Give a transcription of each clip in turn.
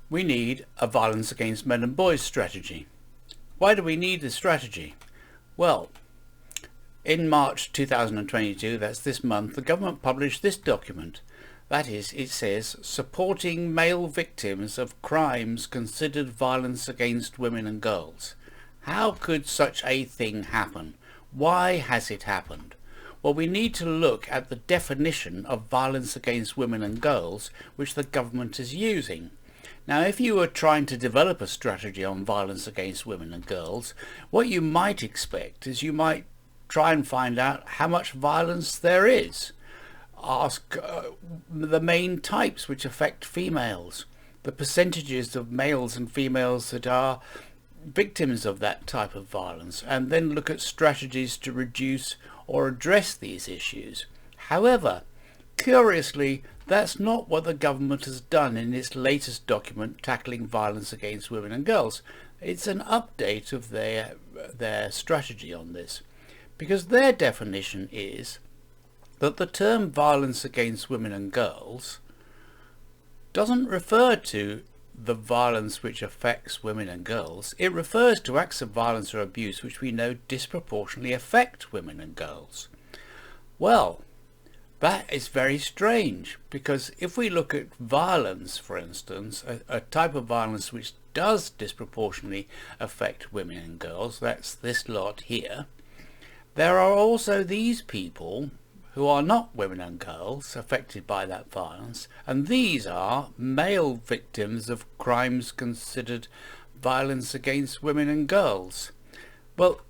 we need a violence against men and boys strategy. Why do we need this strategy? Well, in March 2022, that's this month, the government published this document. That is, it says, supporting male victims of crimes considered violence against women and girls. How could such a thing happen? Why has it happened? Well, we need to look at the definition of violence against women and girls which the government is using. Now, if you were trying to develop a strategy on violence against women and girls, what you might expect is you might try and find out how much violence there is. Ask the main types which affect females, the percentages of males and females that are victims of that type of violence, and then look at strategies to reduce or address these issues. However, curiously, that's not what the government has done in its latest document tackling violence against women and girls. It's an update of their strategy on this, because their definition is that the term violence against women and girls doesn't refer to the violence which affects women and girls. It refers to acts of violence or abuse which we know disproportionately affect women and girls. Well, that is very strange, because if we look at violence, for instance, a type of violence which does disproportionately affect women and girls, that's this lot here, there are also these people who are not women and girls affected by that violence, and these are male victims of crimes considered violence against women and girls. Well,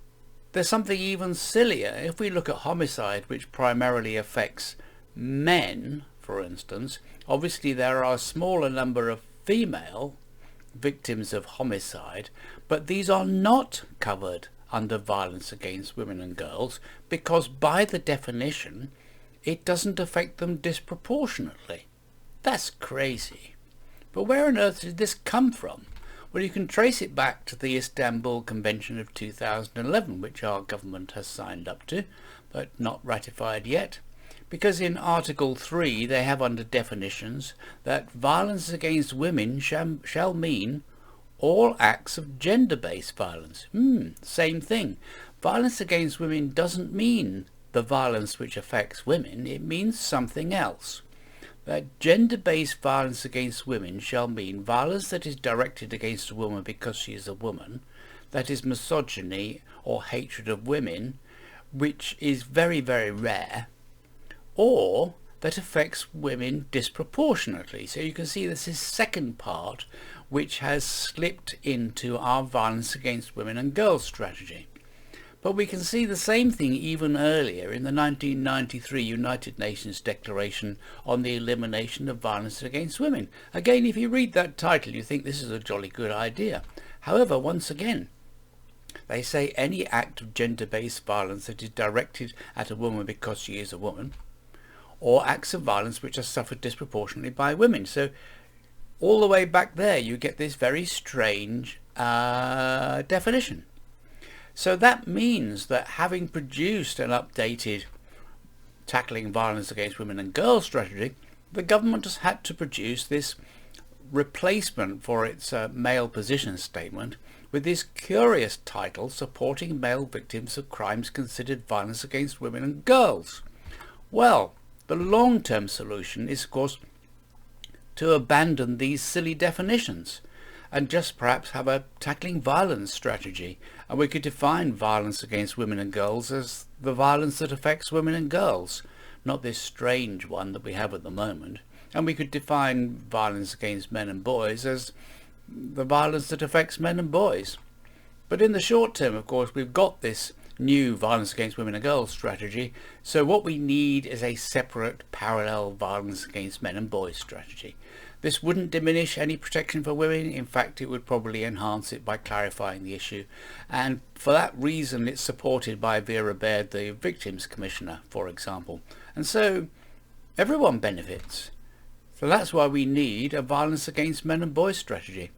there's something even sillier. If we look at homicide, which primarily affects men, for instance, obviously there are a smaller number of female victims of homicide, but these are not covered under violence against women and girls, because by the definition it doesn't affect them disproportionately. That's crazy. But where on earth did this come from? Well, you can trace it back to the Istanbul Convention of 2011, which our government has signed up to, but not ratified yet, because in Article 3 they have under definitions that violence against women shall mean all acts of gender-based violence. Same thing. Violence against women doesn't mean the violence which affects women, it means something else. That gender-based violence against women shall mean violence that is directed against a woman because she is a woman, that is misogyny or hatred of women, which is very, very rare, or that affects women disproportionately. So you can see this is second part which has slipped into our violence against women and girls strategy. But we can see the same thing even earlier in the 1993 United Nations Declaration on the Elimination of Violence Against Women. Again, if you read that title, you think this is a jolly good idea. However, once again, they say any act of gender-based violence that is directed at a woman because she is a woman, or acts of violence which are suffered disproportionately by women. So all the way back there you get this very strange definition. So that means that having produced an updated tackling violence against women and girls strategy, the government has had to produce this replacement for its male position statement with this curious title, supporting male victims of crimes considered violence against women and girls. Well, the long-term solution is, of course, to abandon these silly definitions and just perhaps have a tackling violence strategy, and we could define violence against women and girls as the violence that affects women and girls, not this strange one that we have at the moment. And we could define violence against men and boys as the violence that affects men and boys. But in the short term, of course, we've got this new violence against women and girls strategy, so what we need is a separate parallel violence against men and boys strategy. This wouldn't diminish any protection for women. In fact, it would probably enhance it by clarifying the issue, and for that reason it's supported by Vera Baird, the Victims Commissioner, for example, and so everyone benefits. So that's why we need a violence against men and boys strategy.